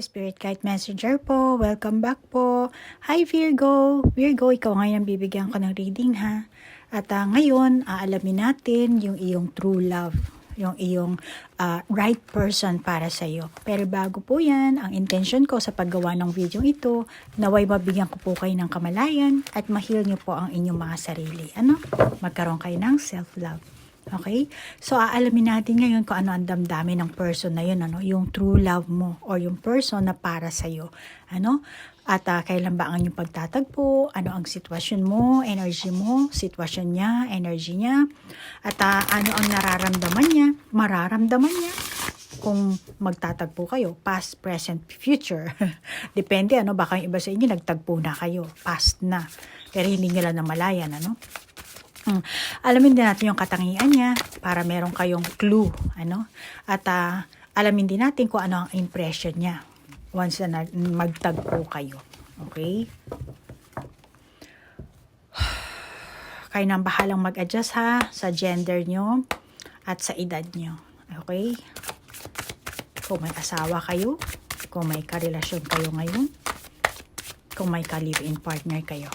Spirit Guide Messenger po. Welcome back po. Hi Virgo. Virgo, ikaw ngayon bibigyan ko ng reading ha. At ngayon, aalamin natin yung iyong true love. Yung iyong right person para sa iyo. Pero bago po yan, ang intention ko sa paggawa ng video ito, naway mabigyan ko po kayo ng kamalayan at ma-heal nyo po ang inyong mga sarili. Magkaroon kayo ng self-love. Okay? So, aalamin natin ngayon kung ano ang damdamin ng person na yun, yung true love mo or yung person na para sa'yo. At kailan ba ang inyong pagtatagpo, ano ang sitwasyon mo, energy mo, sitwasyon niya, energy niya, at ano ang mararamdaman niya kung magtatagpo kayo, past, present, future. Depende, baka yung iba sa inyo nagtagpo na kayo, past na, pero hindi nila namalayan, Alamin din natin yung katangian niya para meron kayong clue, At alamin din natin kung ano ang impression niya once na magtagpo kayo. Okay? Kayo nang bahalang mag-adjust ha sa gender nyo at sa edad nyo. Okay? Kung may asawa kayo, kung may karelasyon kayo ngayon, kung may ka-live-in partner kayo.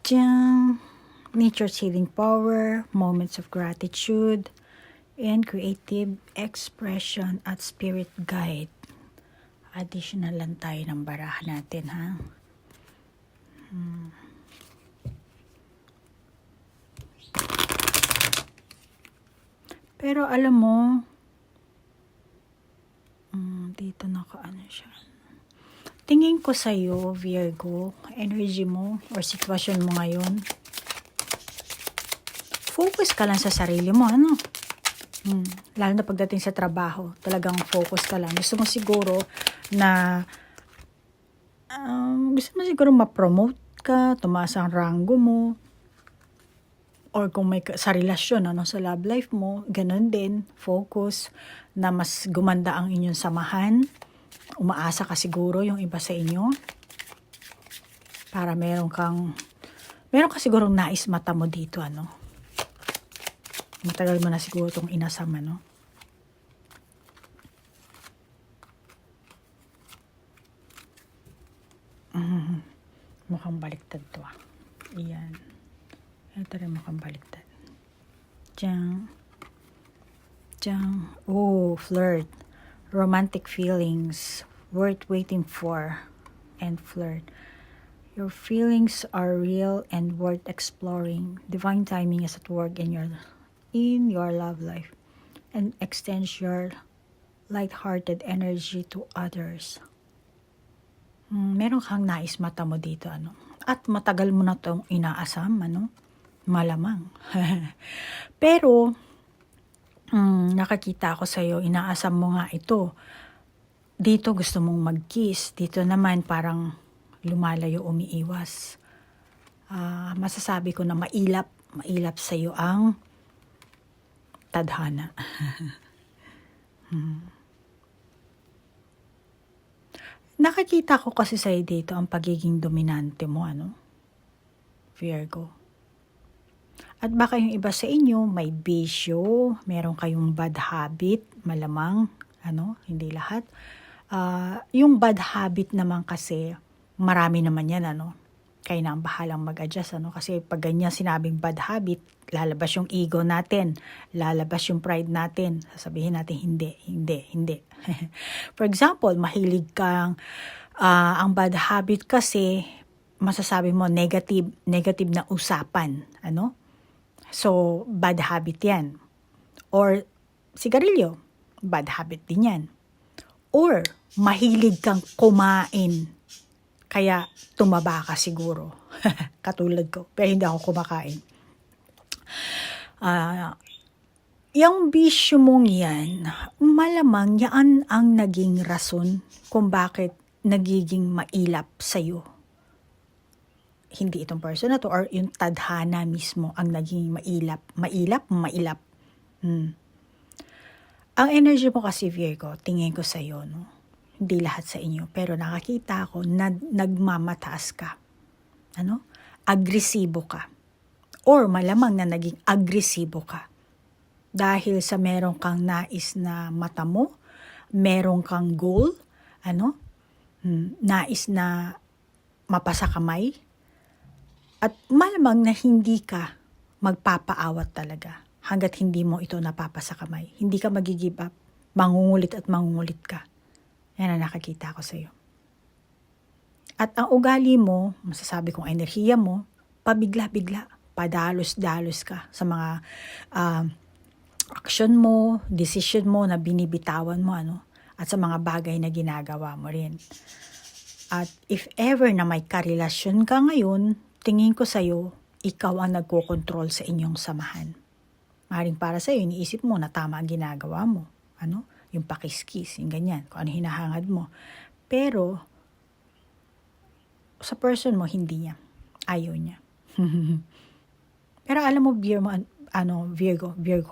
Diyan, nature's healing power, moments of gratitude, and creative expression at spirit guide. Additional lang tayo ng barahan natin, ha? Pero alam mo, dito nakaano siya. Tingin ko sa'yo, Virgo, energy mo or sitwasyon mo ngayon, focus ka lang sa sarili mo, Lalo na pagdating sa trabaho, talagang focus ka lang. Gusto mo siguro na, ma-promote ka, tumaas ang ranggo mo, or kung may sa relasyon, sa love life mo, ganun din, focus na mas gumanda ang inyong samahan. Umaasa ka siguro yung iba sa inyo para meron ka sigurong nais mata mo dito, matagal mo na siguro itong inasam, mukhang baliktad to, Iyan, ito rin mukhang baliktad. Diyan, flirt, romantic feelings, worth waiting for, and flirt. Your feelings are real and worth exploring. Divine timing is at work in your love life, and extends your light-hearted energy to others. Meron kang nais mata mo dito, At matagal mo na itong inaasam, Malamang. Pero, nakakita ako sa'yo, inaasam mo nga ito. Dito gusto mong mag-kiss, dito naman parang lumalayo, umiiwas. Masasabi ko na mailap sa'yo ang tadhana. Nakakita ko kasi sa'yo dito ang pagiging dominante mo, Virgo. At baka yung iba sa inyo may bisyo, meron kayong bad habit, malamang, hindi lahat. Yung bad habit naman kasi, marami naman yan, Kayo na ang bahalang mag-adjust, Kasi pag ganyan sinabing bad habit, lalabas yung ego natin, lalabas yung pride natin, sasabihin natin hindi. For example, mahilig kang, ang bad habit kasi, masasabi mo negative na usapan, So, bad habit yan. Or, sigarilyo, bad habit din yan. Or, mahilig kang kumain. Kaya, tumaba ka siguro. Katulad ko. Pero hindi ako kumakain. Yung bisyo mong yan, malamang yan ang naging rason kung bakit nagiging mailap sa'yo. hindi itong person na to or yung tadhana mismo ang naging mailap. Ang energy mo kasi Virgo, tingin ko sa iyo, no? Hindi lahat sa inyo, pero nakakita ko na nagmamataas ka. Agresibo ka. Or malamang na naging agresibo ka. Dahil sa meron kang nais na mata mo, meron kang goal, nais na mapasa kamay, at malamang na hindi ka magpapaawat talaga hanggat hindi mo ito napapasa kamay. Hindi ka mag-give up, mangungulit ka. Yan ang nakakita ko sa iyo. At ang ugali mo, masasabi kong enerhiya mo, pabigla-bigla, padalos-dalos ka sa mga action mo, decision mo na binibitawan mo, at sa mga bagay na ginagawa mo rin. At if ever na may karelasyon ka ngayon, tingin ko sa'yo, ikaw ang nagkokontrol sa inyong samahan. Maring para sa'yo, iniisip mo na tama ang ginagawa mo. Yung pakiskis, yung ganyan, kung ano hinahangad mo. Pero, sa person mo, hindi niya. Ayaw niya. Pero alam mo, Virgo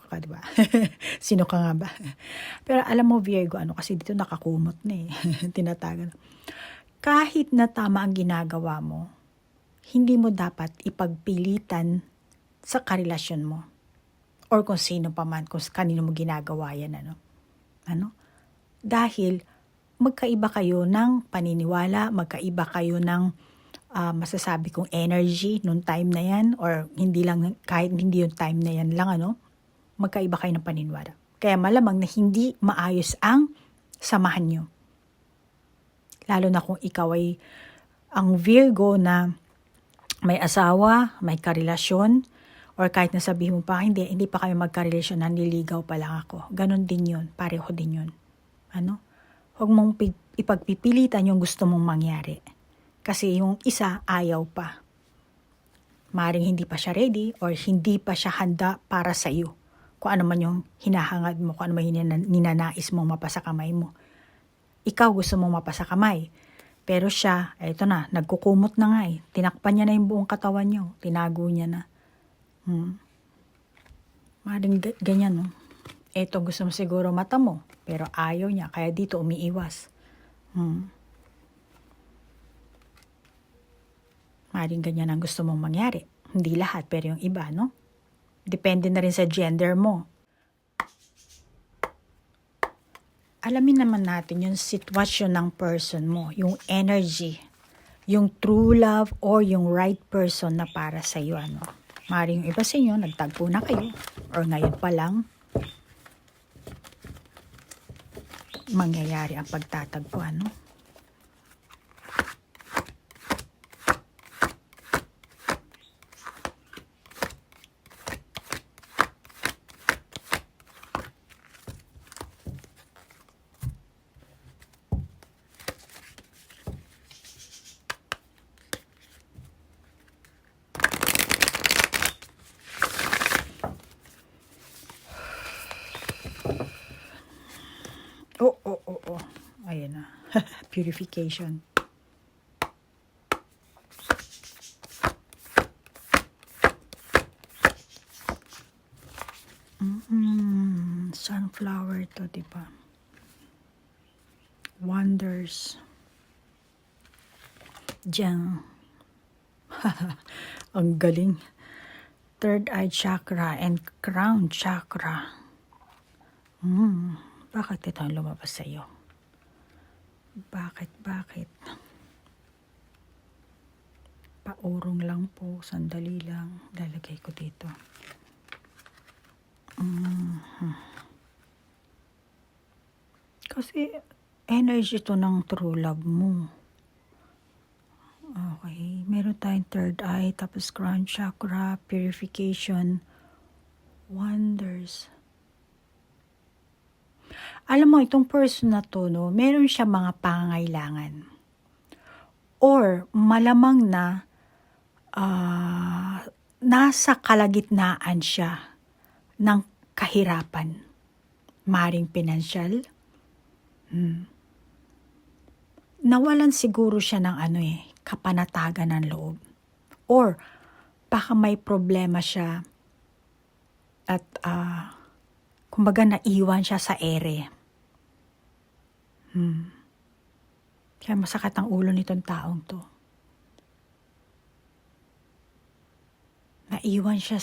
ka, di ba? Sino ka nga ba? Pero alam mo, Virgo, kasi dito nakakumot na tinatagan. Kahit na tama ang ginagawa mo, hindi mo dapat ipagpilitan sa karelasyon mo. Or kung sino pa man, kung kanino mo ginagawa yan, Dahil, magkaiba kayo ng paniniwala, magkaiba kayo ng masasabi kong energy nung time na yan, or hindi lang, kahit hindi yung time na yan lang, magkaiba kayo ng paniniwala. Kaya malamang na hindi maayos ang samahan nyo. Lalo na kung ikaw ay ang Virgo na may asawa, may karelasyon, or kahit nasabihin mo pa, hindi pa kayo magkarelasyon, nanliligaw pa lang ako. Ganon din yun, pareho din yun. Huwag mong ipagpipilitan yung gusto mong mangyari. Kasi yung isa, ayaw pa. Maring hindi pa siya ready or hindi pa siya handa para sa iyo. Kung ano man yung hinahangad mo, kung ano man yung ninanais mong mapasa kamay mo. Ikaw gusto mong mapasa kamay. Pero siya, eto na, nagkukumot na nga Tinakpan niya na yung buong katawan niyo. Tinago niya na. Maring ganyan, Eto gusto mo siguro mata mo. Pero ayaw niya, kaya dito umiiwas. Maring ganyan ang gusto mong mangyari. Hindi lahat, pero yung iba, Depende na rin sa gender mo. Alamin naman natin yung sitwasyon ng person mo, yung energy, yung true love or yung right person na para sa iyo, Maring yung iba sa inyo, nagtagpo na kayo, or ngayon pa lang, mangyayari ang pagtatagpo, Oh. Ayan na. Purification. Sunflower to, diba? Wonders. Diyan. Ang galing. Third eye chakra and crown chakra. Bakit ito ang lumabas sa iyo? Bakit? Paurong lang po, sandali lang. Lalagay ko dito. Kasi energy to ng true love mo. Okay, meron tayong third eye, tapos crown chakra, purification, wonders. Alam mo, itong person na to, meron siya mga pangangailangan. Or malamang na nasa kalagitnaan siya ng kahirapan. Maring pinansyal. Nawalan siguro siya ng kapanatagan ng loob. Or baka may problema siya at kumbaga naiwan siya sa ere. Kaya masakit ang ulo nitong taong to. Naiwan siya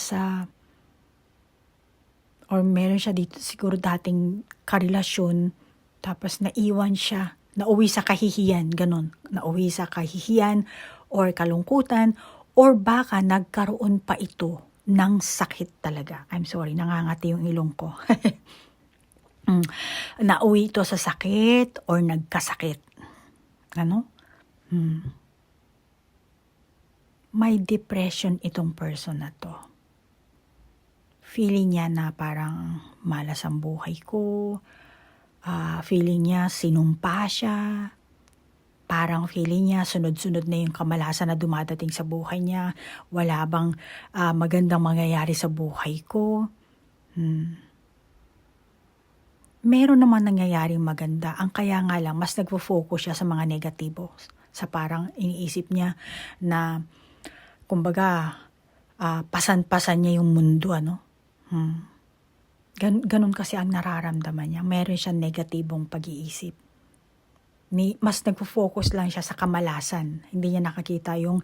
or meron siya dito siguro dating karelasyon, tapos naiwan siya, nauwi sa kahihiyan, ganun. Nauwi sa kahihiyan or kalungkutan, or baka nagkaroon pa ito ng sakit talaga. I'm sorry, nangangati yung ilong ko. Nauwi ito sa sakit or nagkasakit. Ano? May depression itong person na to. Feeling niya na parang malas ang buhay ko. Feeling niya sinumpa siya. Parang feeling niya sunod-sunod na yung kamalasan na dumadating sa buhay niya. Wala bang magandang mangyayari sa buhay ko. Meron naman nangyayaring maganda. Ang kaya nga lang, mas nagpo-focus siya sa mga negatibo. Sa parang iniisip niya na, kumbaga, pasan-pasan niya yung mundo, ano? Ganun kasi ang nararamdaman niya. Meron siyang negatibong pag-iisip. Mas nagpo-focus lang siya sa kamalasan. Hindi niya nakakita yung,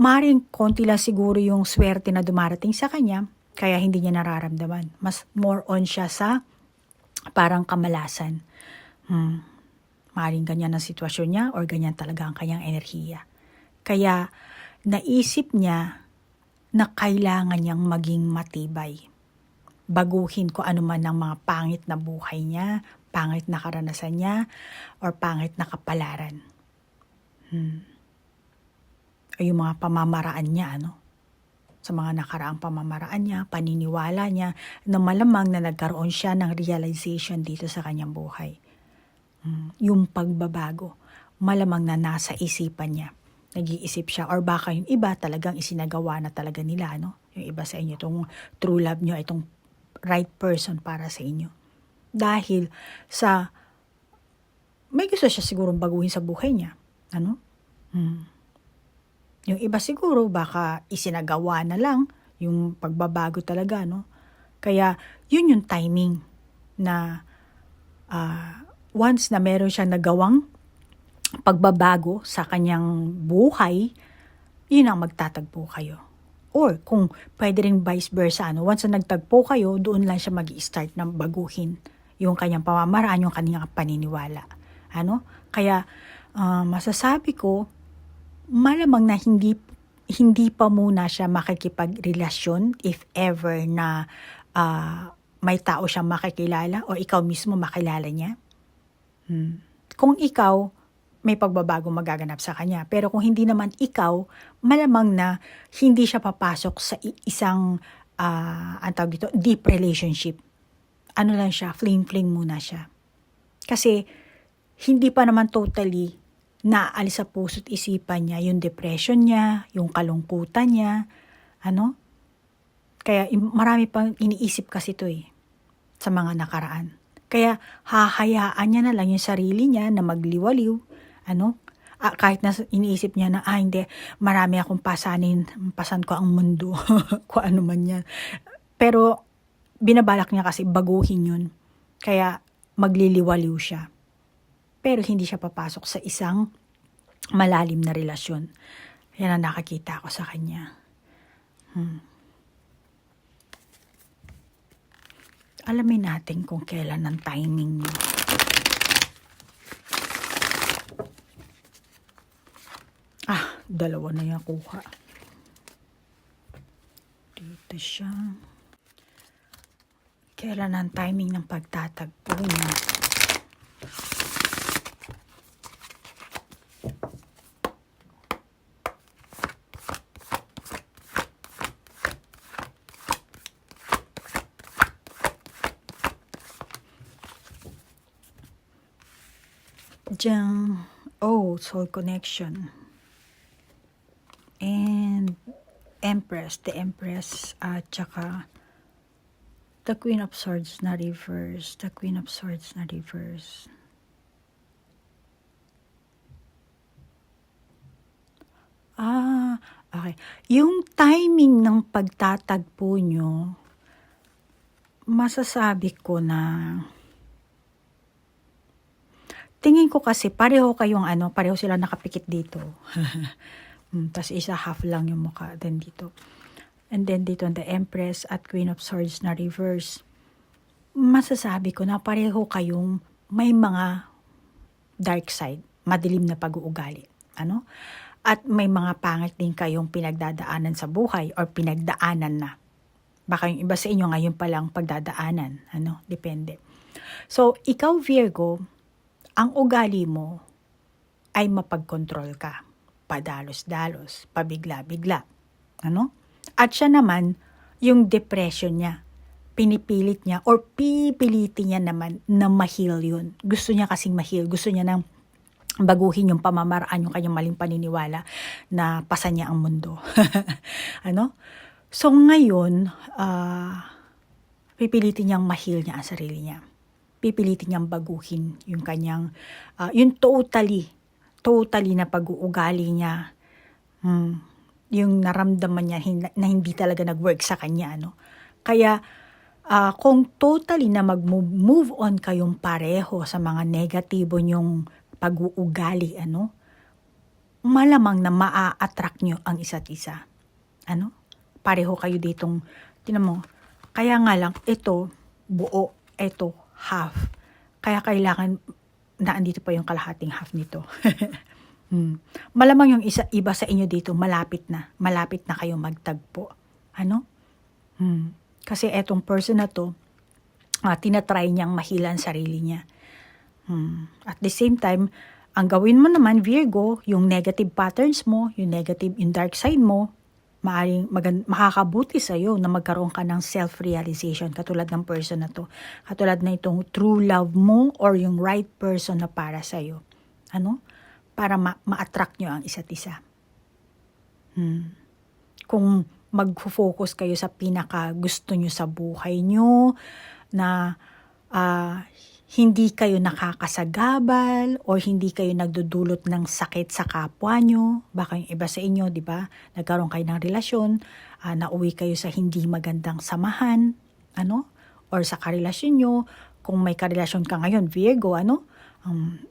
maring konti lang siguro yung swerte na dumarating sa kanya, kaya hindi niya nararamdaman. Mas more on siya sa parang kamalasan. Maring ganyan ang sitwasyon niya or ganyan talaga ang kanyang enerhiya. Kaya naisip niya na kailangan niyang maging matibay. Baguhin ko ano man ang mga pangit na buhay niya, pangit na karanasan niya, or pangit na kapalaran. Ay yung mga pamamaraan niya, ano? Sa mga nakaraang pamamaraan niya, paniniwala niya, na malamang na nagkaroon siya ng realization dito sa kanyang buhay. Yung pagbabago, malamang na nasa isipan niya. Nag-iisip siya, or baka yung iba talagang isinagawa na talaga nila, no? Yung iba sa inyo, itong true love nyo, itong right person para sa inyo. Dahil may gusto siya sigurong baguhin sa buhay niya. Ano? Yung iba siguro, baka isinagawa na lang yung pagbabago talaga, no? Kaya, yun yung timing na once na meron siya nagawang pagbabago sa kanyang buhay, yun ang magtatagpo kayo. Or kung pwede rin vice versa, ano, once na nagtagpo kayo, doon lang siya mag-i-start na baguhin yung kanyang pamamaraan, yung kanyang paniniwala. Ano? Kaya masasabi ko, malamang na hindi pa muna siya makikipagrelasyon if ever na may tao siya makikilala o ikaw mismo makilala niya. Kung ikaw, may pagbabago magaganap sa kanya. Pero kung hindi naman ikaw, malamang na hindi siya papasok sa isang ang tawag dito, deep relationship. Ano lang siya, fling-fling muna siya. Kasi hindi pa naman totally naaalis sa puso't isipan niya yung depression niya, yung kalungkutan niya, ano? Kaya marami pang iniisip kasi ito sa mga nakaraan. Kaya hahayaan niya na lang yung sarili niya na magliwaliw, ano? Kahit na iniisip niya na, hindi, marami akong pasan ko ang mundo, kung ano man yan. Pero binabalak niya kasi baguhin yun. Kaya magliliwaliw siya. Pero hindi siya papasok sa isang malalim na relasyon. Yan ang nakakita ko sa kanya. Alamin natin kung kailan ang timing niya. Dalawa na yung kuha. Dito siya. Kailan ang timing ng pagtatagpo niya? Diyan, soul connection. And Empress, the Empress, at saka the Queen of Swords na reverse, the Queen of Swords na reverse. Okay. Yung timing ng pagtatagpo nyo, masasabi ko na, tingin ko kasi pareho kayong pareho sila nakapikit dito. Tapos isa half lang yung mukha then dito. And then dito the Empress at Queen of Swords na reverse. Masasabi ko na pareho kayong may mga dark side, madilim na pag-uugali. At may mga pangit din kayong pinagdadaanan sa buhay or pinagdaanan na. Baka yung iba sa inyo ngayon palang pagdadaanan. Depende. So, ikaw Virgo, ang ugali mo ay mapag-control ka. Padalos-dalos, pabigla-bigla. At siya naman, yung depression niya, pinipilit niya or pipilitin niya naman na ma-heal yun. Gusto niya kasing ma-heal. Gusto niya nang baguhin yung pamamaraan, yung kanyang maling paniniwala na pasa niya ang mundo. So ngayon, pipilitin niyang ma-heal niya ang sarili niya. Pipilitin niyang baguhin yung kanyang, yung totally na pag-uugali niya, yung naramdaman niya na hindi talaga nag-work sa kanya. Kaya, kung totally na mag-move on kayong pareho sa mga negatibo niyong pag-uugali, malamang na maa-attract niyo ang isa't isa. Pareho kayo ditong, tinan mo, kaya nga lang, ito, buo, ito, half. Kaya kailangan na andito pa yung kalahating half nito. Malamang yung iba sa inyo dito malapit na kayo magtagpo. Kasi etong person na to, tinatry niyang mahilan sarili niya. At the same time, ang gawin mo naman Virgo, yung negative patterns mo, yung dark side mo, maaring makakabuti sa'yo na magkaroon ka ng self-realization katulad ng person na to. Katulad na itong true love mo or yung right person na para sa'yo. Para ma-attract nyo ang isa't isa. Kung mag-focus kayo sa pinaka gusto nyo sa buhay nyo, na hindi kayo nakakasagabal o hindi kayo nagdudulot ng sakit sa kapwa nyo. Baka yung iba sa inyo, di ba? Nagkaroon kayo ng relasyon, nauwi kayo sa hindi magandang samahan, or sa karelasyon nyo, kung may karelasyon ka ngayon, Virgo,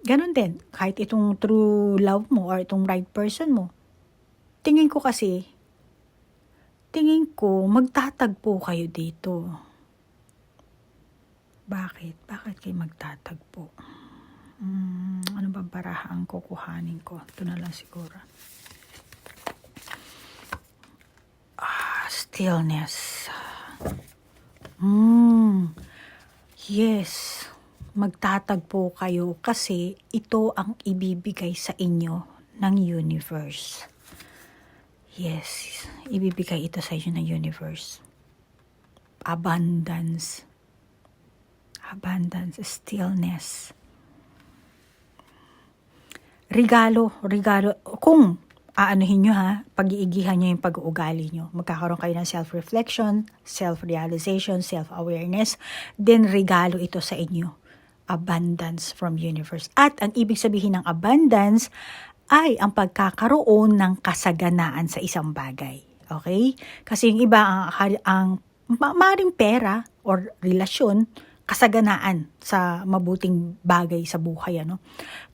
ganun din. Kahit itong true love mo or itong right person mo, tingin ko magtatagpo kayo dito. Bakit? Bakit kayo magtatagpo? Ano ba barahaan kukuhanin ko? Ito na lang siguro. Stillness. Yes. Magtatagpo kayo kasi ito ang ibibigay sa inyo ng universe. Yes. Ibibigay ito sa inyo ng universe. Abundance, stillness. Regalo. Kung aanuhin nyo pag-iigihan nyo yung pag-uugali nyo, magkakaroon kayo ng self-reflection, self-realization, self-awareness, then regalo ito sa inyo. Abundance from universe. At ang ibig sabihin ng abundance ay ang pagkakaroon ng kasaganaan sa isang bagay. Okay? Kasi yung iba, ang maaaring pera or relasyon, kasaganaan sa mabuting bagay sa buhay.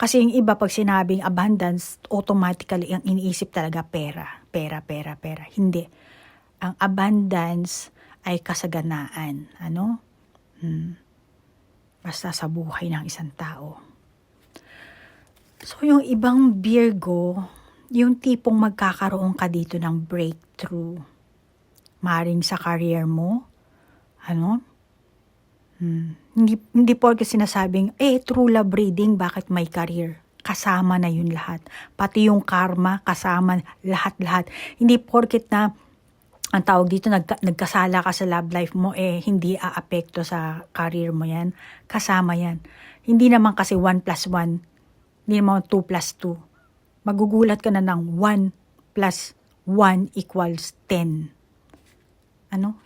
Kasi yung iba pag sinabing abundance, automatically ang iniisip talaga pera. Hindi. Ang abundance ay kasaganaan. Basta sa buhay ng isang tao. So yung ibang Virgo, yung tipong magkakaroon ka dito ng breakthrough. Maring sa career mo, hindi porke sinasabing, true love reading, bakit may career? Kasama na yun lahat. Pati yung karma, kasama lahat-lahat. Hindi porket na, ang tawag dito, nagkasala ka sa love life mo, hindi aapekto sa career mo yan. Kasama yan. Hindi naman kasi 1 plus 1, hindi naman 2 plus 2. Magugulat ka na ng 1 plus 1 equals 10.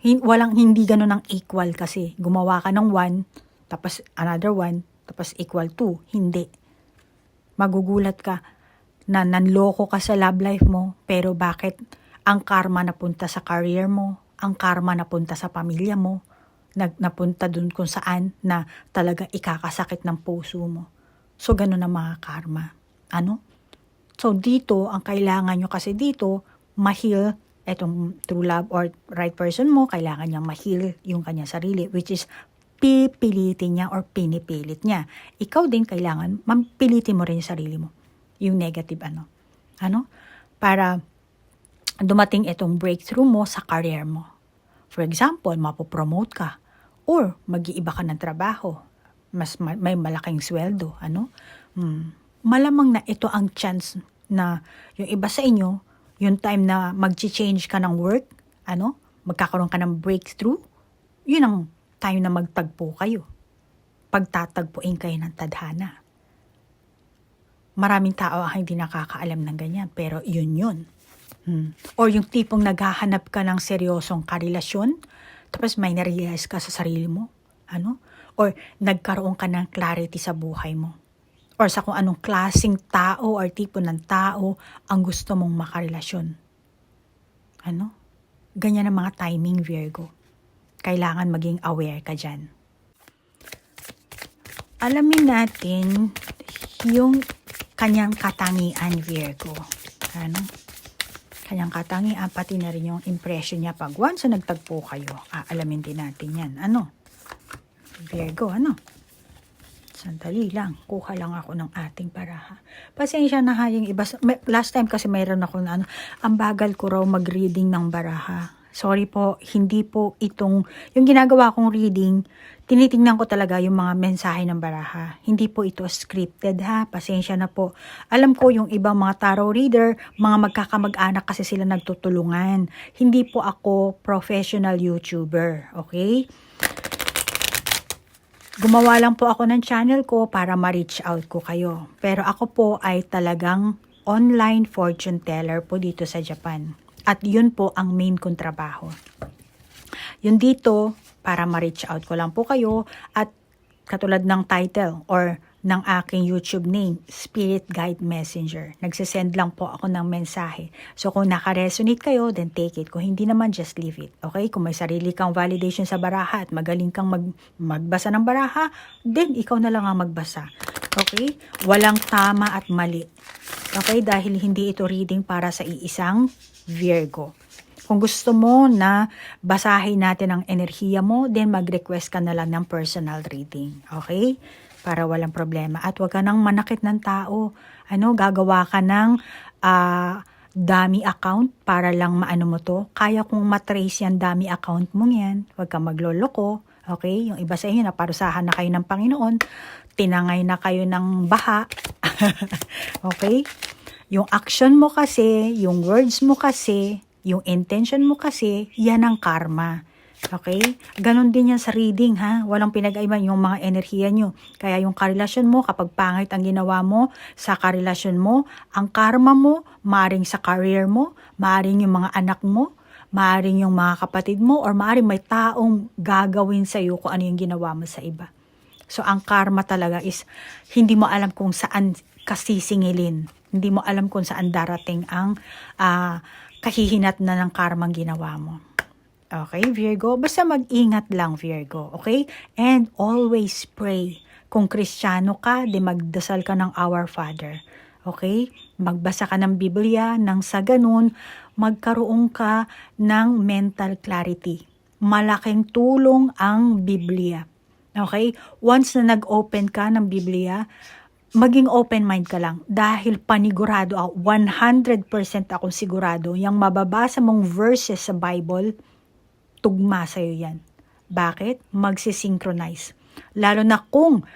Hindi ganun ang equal kasi. Gumawa ka ng 1, tapos another 1, tapos equal 2. Hindi. Magugulat ka na nanloko ka sa love life mo, pero bakit Ang karma napunta sa career mo, ang karma napunta sa pamilya mo, napunta dun kung saan na talaga ikakasakit ng puso mo. So, ganun ang mga karma. Ano? So, dito, ang kailangan nyo kasi dito, ma-heal etong true love or right person mo, kailangan niya ma-heal yung kanyang sarili, which is pipilitin niya or pinipilit niya. Ikaw din kailangan, pilitin mo rin yung sarili mo. Yung negative ano? Para dumating itong breakthrough mo sa career mo. For example, mapopromote ka or mag-iiba ka ng trabaho. May malaking sweldo, Malamang na ito ang chance na yung iba sa inyo, yung time na mag-change ka ng work, magkakaroon ka ng breakthrough, yun ang time na magtagpo kayo. Pagtatagpuin kayo ng tadhana. Maraming tao ang hindi nakakaalam ng ganyan, pero yun. Or yung tipong naghahanap ka ng seryosong karelasyon, tapos may narealize ka sa sarili mo, Or nagkaroon ka ng clarity sa buhay mo. Or sa kung anong klaseng tao or tipo ng tao ang gusto mong makarelasyon. Ganyan ang mga timing, Virgo. Kailangan maging aware ka dyan. Alamin natin yung kanyang katangian, Virgo. Kanyang katangian, pati na rin yung impression niya pag once na nagtagpo kayo. Alamin din natin yan. Virgo, Sandali lang. Kuha lang ako ng ating baraha. Pasensya na ha, yung iba. Last time kasi mayroon ako na ang bagal ko raw mag-reading ng baraha. Sorry po, hindi po itong, yung ginagawa kong reading, tinitingnan ko talaga yung mga mensahe ng baraha. Hindi po ito scripted ha, pasensya na po. Alam ko yung ibang mga tarot reader, mga magkakamag-anak kasi sila nagtutulungan. Hindi po ako professional YouTuber, okay? Gumawa lang po ako ng channel ko para ma-reach out ko kayo. Pero ako po ay talagang online fortune teller po dito sa Japan. At yun po ang main kong trabaho. Yun dito, para ma-reach out ko lang po kayo. At katulad ng title or ng aking YouTube name, Spirit Guide Messenger. Nagsisend lang po ako ng mensahe. So kung naka-resonate kayo, then take it. Kung hindi naman, just leave it. Okay? Kung may sarili kang validation sa baraha at magaling kang magbasa ng baraha, then ikaw na lang ang magbasa. Okay? Walang tama at mali. Okay? Dahil hindi ito reading para sa iisang Virgo. Kung gusto mo na basahin natin ang enerhiya mo, then mag-request ka na lang ng personal reading. Okay? Para walang problema. At huwag ka nang manakit ng tao. Gagawa ka ng dummy account para lang maano mo to. Kaya kung matrace yan dummy account mo yan, huwag kang magloloko. Okay? Yung iba sa inyo, naparusahan na kayo ng Panginoon, tinangay na kayo ng baha. Okay? Yung action mo kasi, yung words mo kasi, yung intention mo kasi, yan ang karma. Okay? Ganon din yan sa reading, ha? Walang pinag-aiban yung mga enerhiya nyo. Kaya yung karelasyon mo, kapag pangit ang ginawa mo sa karelasyon mo, ang karma mo, maaring sa career mo, maaring yung mga anak mo, maaring yung mga kapatid mo, or maaring may taong gagawin sa'yo kung ano yung ginawa mo sa iba. So, ang karma talaga is, hindi mo alam kung saan kasisingilin. Hindi mo alam kung saan darating ang kahihinat na ng karmang ginawa mo. Okay, Virgo? Basta mag-ingat lang, Virgo. Okay? And always pray. Kung Kristiyano ka, di magdasal ka ng Our Father. Okay? Magbasa ka ng Biblia, nang sa ganun, magkaroon ka ng mental clarity. Malaking tulong ang Biblia. Okay? Once na nag-open ka ng Biblia, maging open mind ka lang. Dahil panigurado ako, 100% akong sigurado, yung mababasa mong verses sa Bible, tugma sa'yo yan. Bakit? Magsisynchronize. Lalo na kung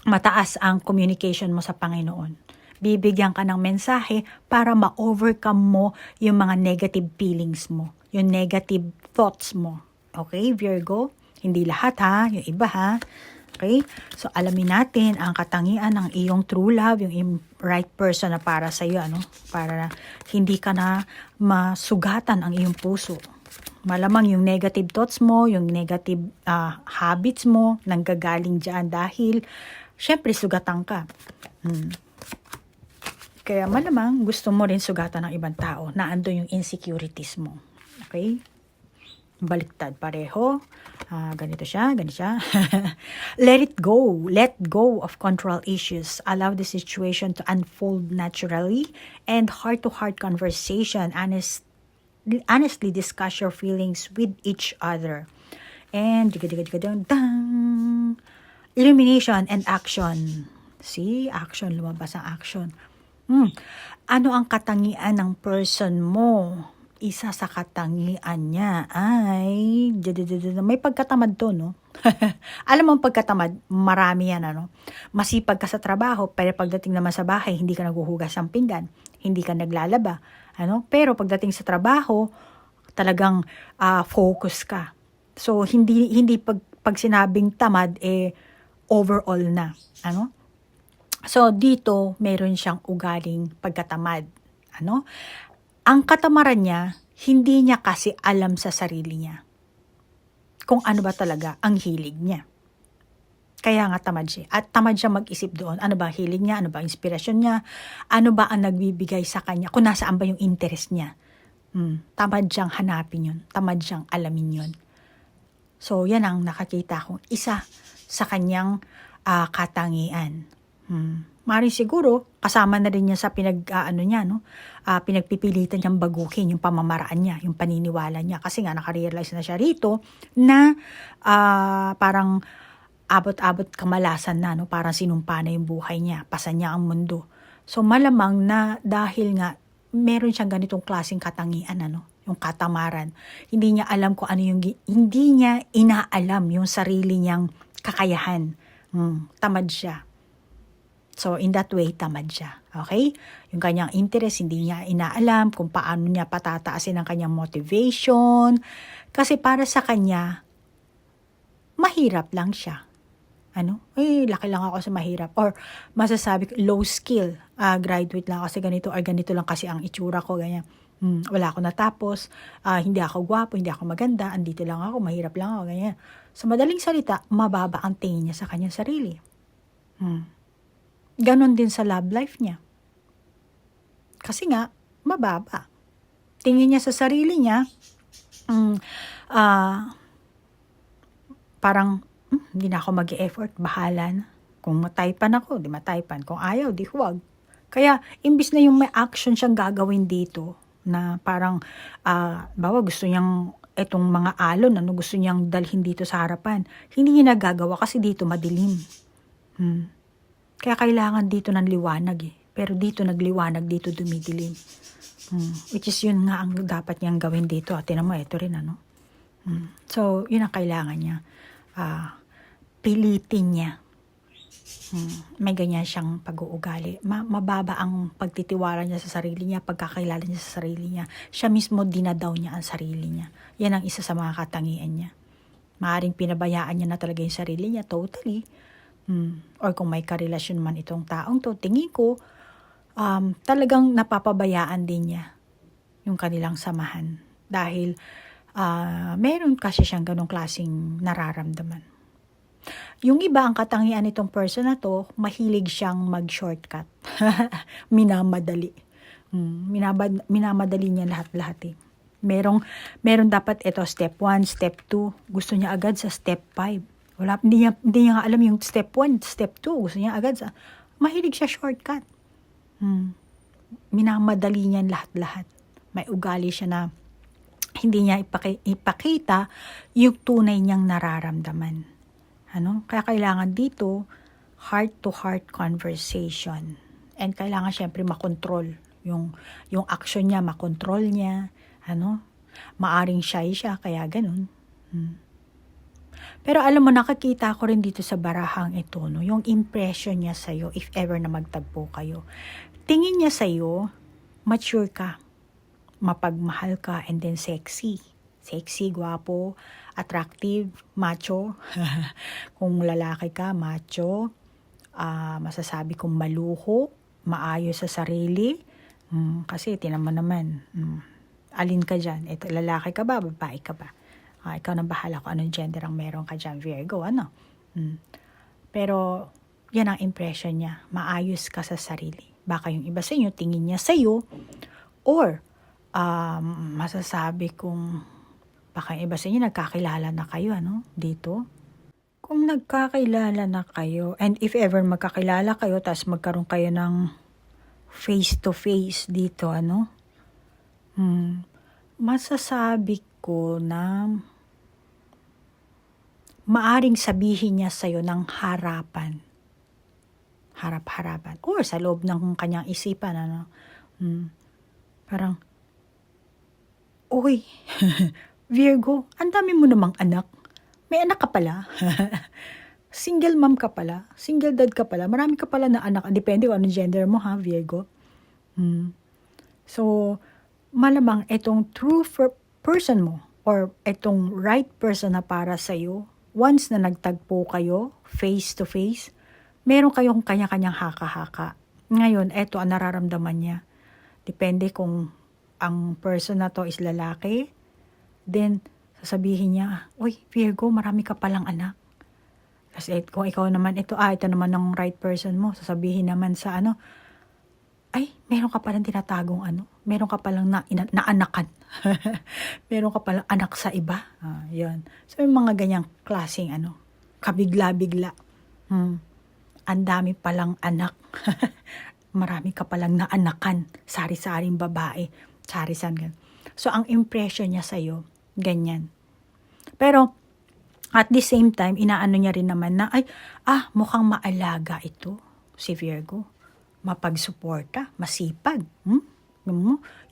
mataas ang communication mo sa Panginoon. Bibigyan ka ng mensahe para ma-overcome mo yung mga negative feelings mo. Yung negative thoughts mo. Okay, Virgo? Hindi lahat ha, yung iba ha. Okay? So, alamin natin ang katangian ng iyong true love, yung right person na para sa'yo, para hindi ka na masugatan ang iyong puso. Malamang yung negative thoughts mo, yung negative habits mo, nanggagaling dyan dahil, syempre, sugatan ka. Kaya malamang gusto mo rin sugatan ng ibang tao na ando yung insecurities mo. Okay? Baliktad pareho. Ganito siya, ganito siya. Let it go. Let go of control issues. Allow the situation to unfold naturally and heart-to-heart conversation. Honestly discuss your feelings with each other. And illumination and action. See? Action. Lumabas ang action. Ano ang katangian ng person mo? Isa sa katangian niya ay may pagkatamad to, no? Alam mo ang pagkatamad, marami yan, ano? Masipag ka sa trabaho, pero pagdating naman sa bahay, hindi ka naghuhugas ng pinggan, hindi ka naglalaba, ano? Pero pagdating sa trabaho, talagang focus ka. So hindi pag sinabing tamad overall na, ano? So dito meron siyang ugaling pagkatamad, ano? Ang katamaran niya, hindi niya kasi alam sa sarili niya kung ano ba talaga ang hilig niya. Kaya nga tamad siya. At tamad siya mag-isip doon. Ano ba hilig niya? Ano ba inspirasyon niya? Ano ba ang nagbibigay sa kanya? Kung nasaan ba yung interest niya? Tamad siyang hanapin yun. Tamad siyang alamin yun. So, yan ang nakakita kong isa sa kanyang katangian. Maaaring siguro, kasama na rin niya sa pinagpipilitan niyang baguhin yung pamamaraan niya, yung paniniwala niya. Kasi nga, nakarealize na siya rito na parang abot-abot kamalasan na, no? Parang sinumpa na yung buhay niya, pasan niya ang mundo. So, malamang na dahil nga, meron siyang ganitong klaseng katangian, ano? Yung katamaran. Hindi niya alam kung ano hindi niya inaalam yung sarili niyang kakayahan. Tamad siya. So, in that way, tamad siya. Okay? Yung kanyang interest, hindi niya inaalam kung paano niya patataasin ang kanyang motivation. Kasi para sa kanya, mahirap lang siya. Ano? Laki lang ako sa mahirap. Or, masasabi ko, low skill. Graduate lang kasi ganito, or ganito lang kasi ang itsura ko, ganyan. Wala ako natapos, hindi ako gwapo, hindi ako maganda, andito lang ako, mahirap lang ako, ganyan. Sa madaling salita, mababa ang tingin niya sa kanyang sarili. Ganon din sa love life niya. Kasi nga, mababa. Tingin niya sa sarili niya, parang, hindi na ako mag-e-effort, bahala na. Kung mataypan ako, di mataypan. Kung ayaw, di huwag. Kaya, imbis na yung may action siyang gagawin dito, na parang, bawa gusto niyang, etong mga alon, gusto niyang dalhin dito sa harapan, hindi niya nagagawa kasi dito madilim. Kaya kailangan dito ng liwanag Pero dito nagliwanag, dito dumidilim. Which is yun nga ang dapat niyang gawin dito. Tinan mo, ito rin ano. So, yun ang kailangan niya. Pilitin niya. May ganyan siyang pag-uugali. Mababa ang pagtitiwala niya sa sarili niya, pagkakilala niya sa sarili niya. Siya mismo dinadaw niya ang sarili niya. Yan ang isa sa mga katangian niya. Maaring pinabayaan niya na talaga yung sarili niya, totally. Or kung may karelasyon man itong taong to, tingin ko, talagang napapabayaan din niya yung kanilang samahan. Dahil meron kasi siyang ganong klaseng nararamdaman. Yung iba, ang katangian nitong person na to, mahilig siyang mag-shortcut. Minamadali. Minamadali niya lahat-lahat Meron dapat ito, step 1, step 2. Gusto niya agad sa step 5. Hindi niya nga alam yung step 1, step 2. Gusto niya agad sa... Mahilig siya shortcut. Minamadali niya lahat-lahat. May ugali siya na hindi niya ipakita yung tunay niyang nararamdaman. Kaya kailangan dito, heart-to-heart conversation. And kailangan syempre makontrol. Yung action niya, makontrol niya. Maaring shy siya, kaya ganun. Pero alam mo, nakakita ko rin dito sa barahang ito, yung impression niya sa'yo, if ever na magtagpo kayo. Tingin niya sa'yo, mature ka, mapagmahal ka, and then sexy. Sexy, gwapo, attractive, macho. Kung lalaki ka, macho. Masasabi kong maluho, maayos sa sarili. Kasi tinan mo naman, alin ka dyan? Ito, lalaki ka ba? Babae ka ba? Ikaw na bahala kung anong gender ang meron ka dyan, Virgo, Pero, yan ang impression niya. Maayos ka sa sarili. Baka yung iba sa inyo, tingin niya sa'yo, or masasabi kong baka yung iba sa inyo nagkakilala na kayo, dito. Kung nagkakilala na kayo, and if ever magkakilala kayo, tapos magkaroon kayo ng face-to-face dito, masasabi ko na maaring sabihin niya sa'yo ng harapan. Harap-harapan. Or sa loob ng kanyang isipan, parang, uy, Virgo, ang dami mo namang anak. May anak ka pala. Single mom ka pala. Single dad ka pala. Marami ka pala na anak. Depende kung anong gender mo, Virgo. So, malamang itong true person mo or itong right person na para sa'yo, once na nagtagpo kayo, face to face, meron kayong kanya-kanyang haka-haka. Ngayon, eto ang nararamdaman niya. Depende kung ang person na to is lalaki, then sasabihin niya, uy, Virgo, marami ka palang anak. Kasi kung ikaw naman ito naman ang right person mo, sasabihin naman sa ay, meron ka palang tinatagong meron ka palang naanakan. Meron ka palang anak sa iba. Yun. So, yung mga ganyang klaseng kabigla-bigla. Ang dami palang anak. Marami ka palang naanakan. Sari-saring babae. Sari-saring. So, ang impression niya sa'yo, ganyan. Pero, at the same time, inaano niya rin naman na, mukhang maalaga ito, si Virgo. Mapagsuporta, masipag.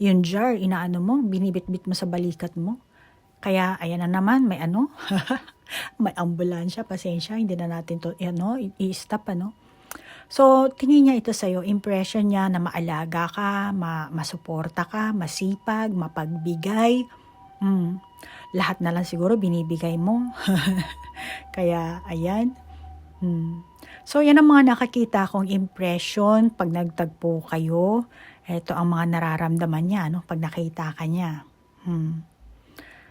Yung jar, inaano mo, binibit-bit mo sa balikat mo. Kaya, ayan na naman, may may ambulansya, pasensya, hindi na natin to, i-stop, So, tingin niya ito sa'yo, impression niya na maalaga ka, masuporta ka, masipag, mapagbigay. Lahat na lang siguro binibigay mo. Kaya, ayan. So, yan ang mga nakakita kong impression pag nagtagpo kayo. Ito ang mga nararamdaman niya, pag nakita ka niya.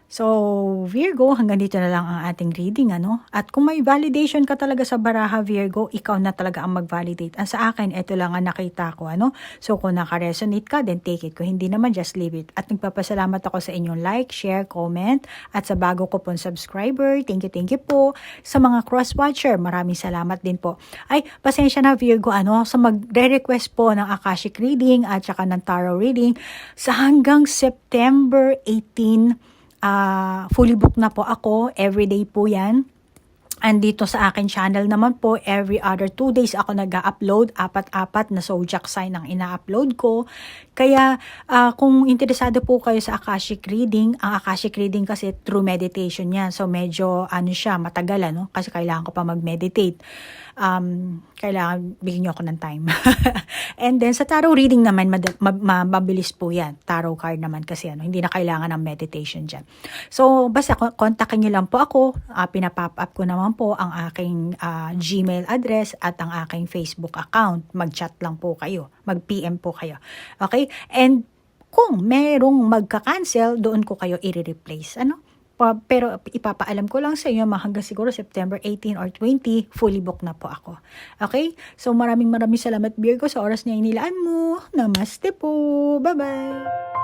So, Virgo, hanggang dito na lang ang ating reading, At kung may validation ka talaga sa baraha, Virgo, ikaw na talaga ang mag-validate. Ang sa akin, ito lang ang nakita ko, So, kung naka-resonate ka, then take it. Kung hindi naman, just leave it. At nagpapasalamat ako sa inyong like, share, comment. At sa bago ko pong subscriber, thank you po. Sa mga cross-watcher, maraming salamat din po. Ay, pasensya na, Virgo, sa magre-request po ng Akashic reading at saka ng tarot reading sa hanggang September 18, fully booked na po ako. Everyday po yan. And dito sa akin channel naman po, every other 2 days ako nag-upload. 4 na zodiac sign ang ina-upload ko. Kaya kung interesado po kayo sa Akashic reading, ang Akashic reading kasi through meditation yan. So medyo siya, matagal kasi kailangan ko pa mag-meditate. Kailangan bigyan niyo ako ng time. And then sa tarot reading naman, mabilis po yan. Tarot card naman kasi hindi na kailangan ng meditation dyan. So basta kontakin niyo lang po ako. Pinapop up ko naman po ang aking Gmail address at ang aking Facebook account. Mag-chat lang po kayo. Mag-PM po kayo. Okay? And kung merong magka-cancel, doon ko kayo i-replace. Pero ipapaalam ko lang sa inyo, hanggang siguro September 18 or 20, fully booked na po ako. Okay? So maraming salamat, Virgo, sa oras na inilaan mo. Namaste po. Bye-bye.